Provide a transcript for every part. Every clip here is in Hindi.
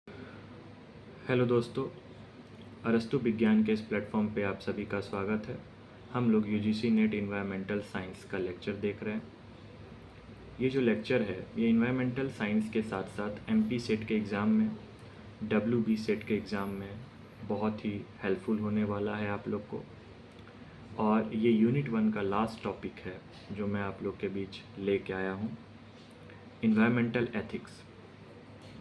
हेलो दोस्तों, अरस्तु विज्ञान के इस प्लेटफॉर्म पे आप सभी का स्वागत है। हम लोग यूजीसी नेट इन्वायरमेंटल साइंस का लेक्चर देख रहे हैं। ये जो लेक्चर है ये इन्वायरमेंटल साइंस के साथ साथ एमपी सेट के एग्ज़ाम में, डब्ल्यूबी सेट के एग्ज़ाम में बहुत ही हेल्पफुल होने वाला है आप लोग को। और ये यूनिट 1 का लास्ट टॉपिक है जो मैं आप लोग के बीच लेके आया हूँ, इन्वायरमेंटल एथिक्स।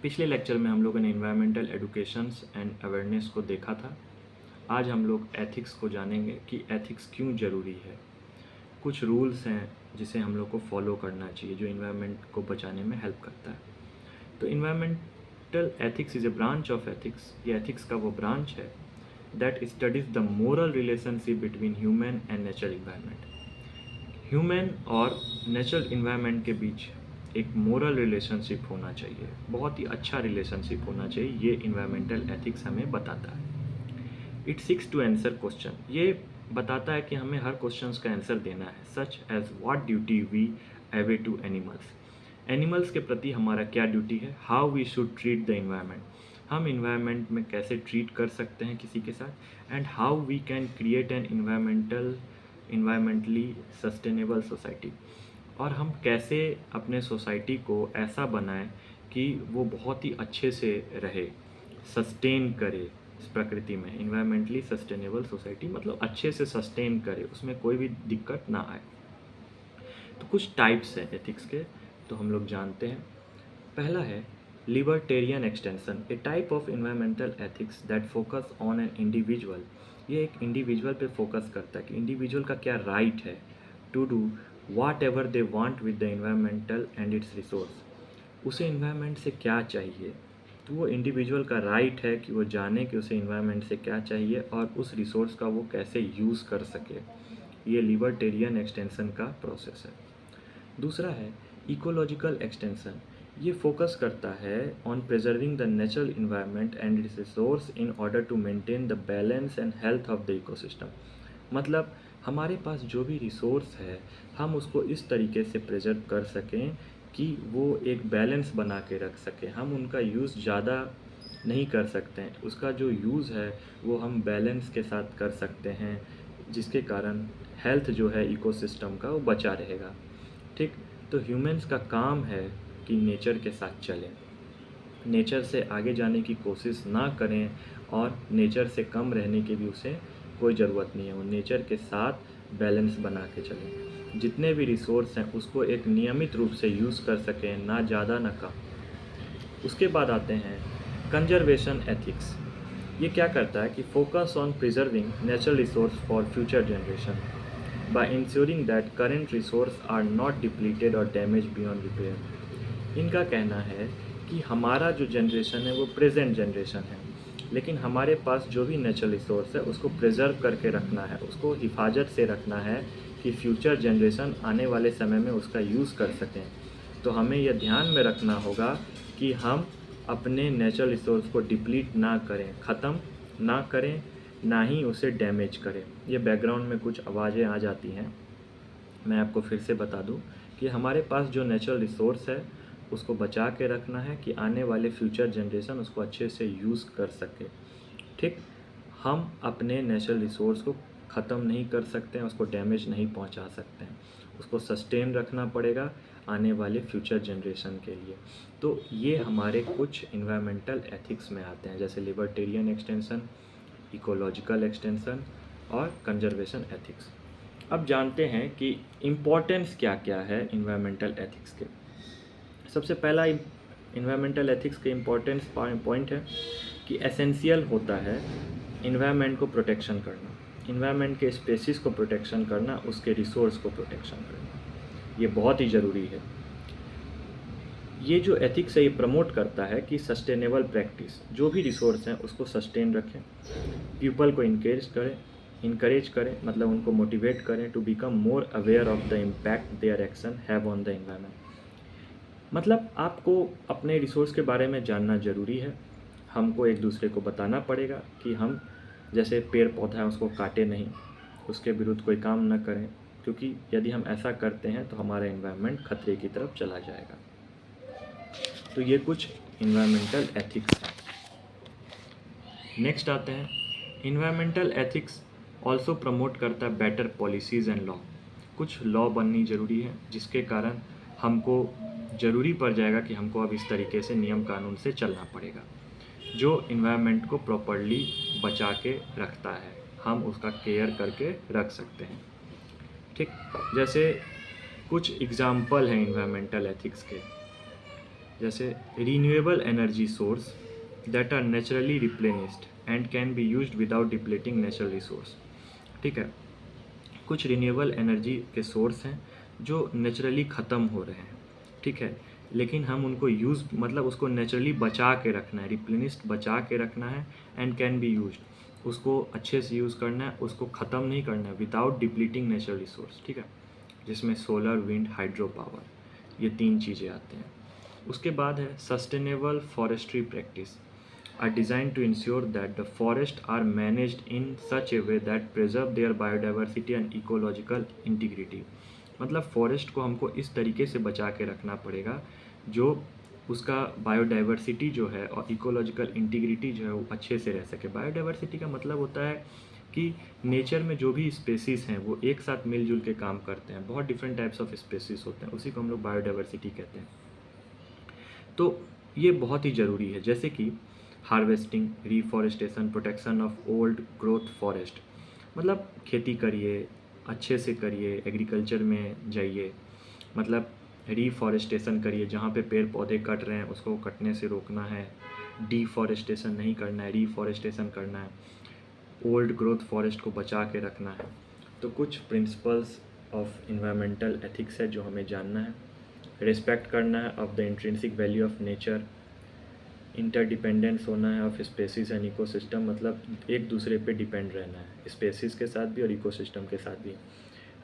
पिछले लेक्चर में हम लोगों ने इन्वायरमेंटल एडुकेशंस एंड अवेयरनेस को देखा था। आज हम लोग एथिक्स को जानेंगे कि एथिक्स क्यों ज़रूरी है। कुछ रूल्स हैं जिसे हम लोग को फॉलो करना चाहिए जो इन्वायरमेंट को बचाने में हेल्प करता है। तो environmental ethics is a branch of ethics. ये एथिक्स का वो ब्रांच है that studies the moral relationship between human and natural environment. Human और नेचुरल इन्वायरमेंट के बीच एक मोरल रिलेशनशिप होना चाहिए, बहुत ही अच्छा रिलेशनशिप होना चाहिए। ये इन्वायरमेंटल एथिक्स हमें बताता है। It seeks to answer question. ये बताता है कि हमें हर क्वेश्चन का आंसर देना है, such as what duty we owe to animals. Animals के प्रति हमारा क्या ड्यूटी है, how we should treat the environment, हम इन्वायरमेंट में कैसे ट्रीट कर सकते हैं किसी के साथ, and how we can create an environmentally sustainable society. और हम कैसे अपने सोसाइटी को ऐसा बनाएं कि वो बहुत ही अच्छे से रहे, सस्टेन करे इस प्रकृति में। इन्वायरमेंटली सस्टेनेबल सोसाइटी मतलब अच्छे से सस्टेन करे, उसमें कोई भी दिक्कत ना आए। तो कुछ टाइप्स हैं एथिक्स के, तो हम लोग जानते हैं। पहला है libertarian extension, A type of environmental ethics that focus on an individual. ये एक इंडिविजुअल पे फोकस करता है कि इंडिविजुअल का क्या राइट है to do whatever they want with the environmental and its resource. उसे इन्वायरमेंट से क्या चाहिए, तो वो इंडिविजुअल का राइट है कि वो जाने कि उसे इन्वायरमेंट से क्या चाहिए और उस रिसोर्स का वो कैसे यूज़ कर सके। ये लिबर्टेरियन एक्सटेंशन का प्रोसेस है। दूसरा है इकोलॉजिकल एक्सटेंशन। ये फोकस करता है on preserving the natural environment and its resource in order to maintain the balance and health of the ecosystem. मतलब हमारे पास जो भी रिसोर्स है हम उसको इस तरीके से प्रिजर्व कर सकें कि वो एक बैलेंस बना के रख सकें। हम उनका यूज़ ज़्यादा नहीं कर सकते हैं, उसका जो यूज़ है वो हम बैलेंस के साथ कर सकते हैं, जिसके कारण हेल्थ जो है इकोसिस्टम का वो बचा रहेगा। ठीक, तो ह्यूमंस का काम है कि नेचर के साथ चलें, नेचर से आगे जाने की कोशिश ना करें और नेचर से कम रहने की भी उसे कोई ज़रूरत नहीं है। वो नेचर के साथ बैलेंस बना के चलें, जितने भी रिसोर्स हैं उसको एक नियमित रूप से यूज़ कर सकें, ना ज़्यादा ना कम। उसके बाद आते हैं कंजर्वेशन एथिक्स। ये क्या करता है कि focus on preserving natural resource for future generation by ensuring that current resource are not depleted और डैमेज बियॉन्ड रिपेयर। इनका कहना है कि हमारा जो जनरेशन है वो प्रेजेंट जनरेशन है, लेकिन हमारे पास जो भी नेचुरल रिसोर्स है उसको प्रिजर्व करके रखना है, उसको हिफाजत से रखना है कि फ्यूचर जनरेशन आने वाले समय में उसका यूज़ कर सकें। तो हमें यह ध्यान में रखना होगा कि हम अपने नेचुरल रिसोर्स को डिप्लीट ना करें, ख़त्म ना करें, ना ही उसे डैमेज करें। ये बैकग्राउंड में कुछ आवाज़ें आ जाती हैं, मैं आपको फिर से बता दूं कि हमारे पास जो नेचुरल रिसोर्स है उसको बचा के रखना है कि आने वाले फ्यूचर जनरेशन उसको अच्छे से यूज़ कर सके। ठीक, हम अपने नेचुरल रिसोर्स को ख़त्म नहीं कर सकते हैं, उसको डैमेज नहीं पहुंचा सकते हैं, उसको सस्टेन रखना पड़ेगा आने वाले फ्यूचर जनरेशन के लिए। तो ये हमारे कुछ इन्वायरमेंटल एथिक्स में आते हैं, जैसे लिबर्टेरियन एक्सटेंशन, इकोलॉजिकल एक्सटेंशन और कंजर्वेशन एथिक्स। अब जानते हैं कि इम्पोर्टेंस क्या क्या है इन्वायरमेंटल एथिक्स के। सबसे पहला इन्वायरमेंटल एथिक्स के इम्पोर्टेंस पॉइंट है कि एसेंशियल होता है इन्वायरमेंट को प्रोटेक्शन करना, इन्वायरमेंट के स्पेसिस को प्रोटेक्शन करना, उसके रिसोर्स को प्रोटेक्शन करना, ये बहुत ही ज़रूरी है। ये जो एथिक्स है ये प्रमोट करता है कि सस्टेनेबल प्रैक्टिस, जो भी रिसोर्स हैं उसको सस्टेन रखें, पीपल को इनकरेज करें मतलब उनको मोटिवेट करें to become more aware of the impact their action have on the environment. मतलब आपको अपने रिसोर्स के बारे में जानना ज़रूरी है, हमको एक दूसरे को बताना पड़ेगा कि हम जैसे पेड़ पौधा है उसको काटे नहीं, उसके विरुद्ध कोई काम न करें, क्योंकि यदि हम ऐसा करते हैं तो हमारा एनवायरनमेंट खतरे की तरफ चला जाएगा। तो ये कुछ इन्वायरमेंटल एथिक्स हैं। नेक्स्ट आते हैं, इन्वायरमेंटल एथिक्स ऑल्सो प्रमोट करता है बेटर पॉलिसीज़ एंड लॉ। कुछ लॉ बननी ज़रूरी है जिसके कारण हमको ज़रूरी पड़ जाएगा कि हमको अब इस तरीके से नियम कानून से चलना पड़ेगा जो इन्वायरमेंट को प्रॉपरली बचा के रखता है, हम उसका केयर करके रख सकते हैं। ठीक, जैसे कुछ एग्जाम्पल हैं इन्वायरमेंटल एथिक्स के, जैसे renewable energy source that are naturally replenished and can be used without depleting natural resource. ठीक है, कुछ रिन्यूएबल एनर्जी के सोर्स हैं जो नेचुरली ख़त्म हो रहे हैं, ठीक है, लेकिन हम उनको यूज़ मतलब उसको नेचुरली बचा के रखना है, रिप्लेनिस्ड बचा के रखना है, एंड कैन बी यूज्ड उसको अच्छे से यूज़ करना है, उसको ख़त्म नहीं करना है विदाउट डिप्लीटिंग नेचुरल रिसोर्स। ठीक है, जिसमें सोलर, विंड, हाइड्रो पावर, ये 3 चीज़ें आते हैं। उसके बाद है sustainable forestry practice are designed to ensure that the forests are managed in such a way that preserve their biodiversity and ecological integrity। मतलब फॉरेस्ट को हमको इस तरीके से बचा के रखना पड़ेगा जो उसका बायोडाइवर्सिटी जो है और इकोलॉजिकल इंटीग्रिटी जो है वो अच्छे से रह सके। बायोडाइवर्सिटी का मतलब होता है कि नेचर में जो भी स्पेसीज़ हैं वो एक साथ मिलजुल के काम करते हैं, बहुत डिफरेंट टाइप्स ऑफ स्पेसीज़ होते हैं, उसी को हम लोग बायोडाइवर्सिटी कहते हैं। तो ये बहुत ही ज़रूरी है, जैसे कि harvesting, reforestation, protection of old growth forest. मतलब खेती करिए, अच्छे से करिए, एग्रीकल्चर में जाइए, मतलब रिफॉरेस्टेशन करिए, जहाँ पे पेड़ पौधे कट रहे हैं उसको कटने से रोकना है, डिफॉरेस्टेशन नहीं करना है, रिफॉरेस्टेशन करना है, ओल्ड ग्रोथ फॉरेस्ट को बचा के रखना है। तो कुछ प्रिंसिपल्स ऑफ इन्वायरमेंटल एथिक्स है जो हमें जानना है। रिस्पेक्ट करना है of the intrinsic value of nature, interdependence होना है ऑफ स्पेसीज एंड इकोसिस्टम, मतलब एक दूसरे पे डिपेंड रहना है, स्पेसीज के साथ भी और इकोसिस्टम के साथ भी।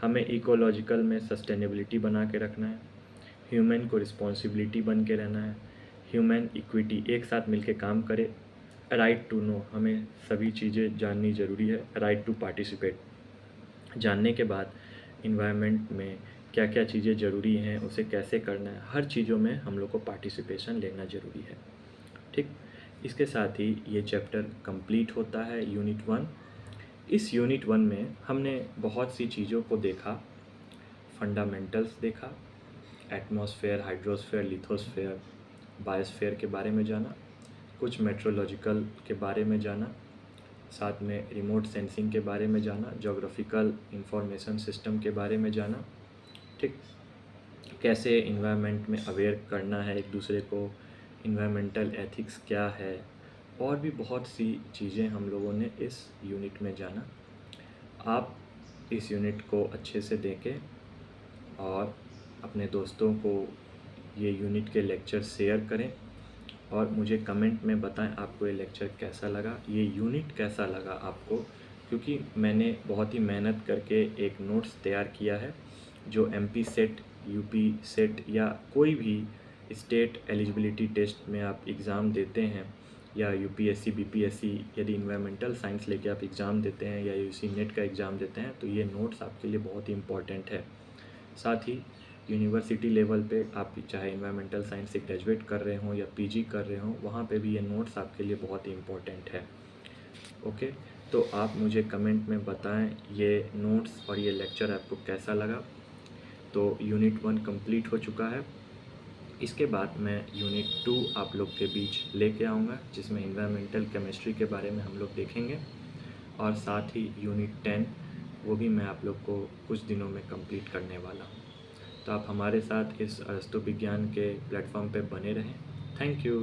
हमें इकोलॉजिकल में सस्टेनेबिलिटी बना के रखना है, ह्यूमन को रिस्पॉन्सिबिलिटी बन के रहना है, ह्यूमन इक्विटी, एक साथ मिलके काम करे, राइट टू नो, हमें सभी चीज़ें जाननी ज़रूरी है, राइट टू पार्टिसिपेट, जानने के बाद इन्वायरमेंट में क्या क्या चीज़ें ज़रूरी हैं, उसे कैसे करना है, हर चीज़ों में हम लोग को पार्टिसिपेशन लेना ज़रूरी है। ठीक, इसके साथ ही ये चैप्टर कंप्लीट होता है यूनिट 1। इस यूनिट 1 में हमने बहुत सी चीज़ों को देखा, फंडामेंटल्स देखा, एटमॉस्फेयर, हाइड्रोस्फेयर, लिथोस्फेयर, बायोस्फेयर के बारे में जाना, कुछ मेट्रोलॉजिकल के बारे में जाना, साथ में रिमोट सेंसिंग के बारे में जाना, जोग्राफिकल इंफॉर्मेशन सिस्टम के बारे में जाना। ठीक, कैसे इन्वायरमेंट में अवेयर करना है एक दूसरे को, इन्वायरमेंटल एथिक्स क्या है, और भी बहुत सी चीज़ें हम लोगों ने इस यूनिट में जाना। आप इस यूनिट को अच्छे से देखें और अपने दोस्तों को ये यूनिट के लेक्चर शेयर करें और मुझे कमेंट में बताएं आपको ये लेक्चर कैसा लगा, ये यूनिट कैसा लगा आपको, क्योंकि मैंने बहुत ही मेहनत करके एक नोट्स तैयार किया है जो MP सेट, UP सेट या कोई भी स्टेट एलिजिबिलिटी टेस्ट में आप एग्ज़ाम देते हैं, या UPSC BPSC यदि इन्वायरमेंटल साइंस लेके आप एग्ज़ाम देते हैं, या UC नेट का एग्ज़ाम देते हैं, तो ये नोट्स आपके लिए बहुत ही इम्पॉर्टेंट है। साथ ही यूनिवर्सिटी लेवल पे आप चाहे इन्वायरमेंटल साइंस से ग्रेजुएट कर रहे हों या PG कर रहे हों, वहाँ पे भी ये नोट्स आपके लिए बहुत ही इम्पॉर्टेंट है। ओके, तो आप मुझे कमेंट में बताएं ये नोट्स और ये लेक्चर आपको कैसा लगा। तो यूनिट 1 कंप्लीट हो चुका है। इसके बाद मैं यूनिट 2 आप लोग के बीच लेके आऊँगा, जिसमें इन्वायरमेंटल केमिस्ट्री के बारे में हम लोग देखेंगे, और साथ ही यूनिट 10 वो भी मैं आप लोग को कुछ दिनों में कंप्लीट करने वाला हूँ। तो आप हमारे साथ इस अरस्तु विज्ञान के प्लेटफॉर्म पे बने रहें। Thank you.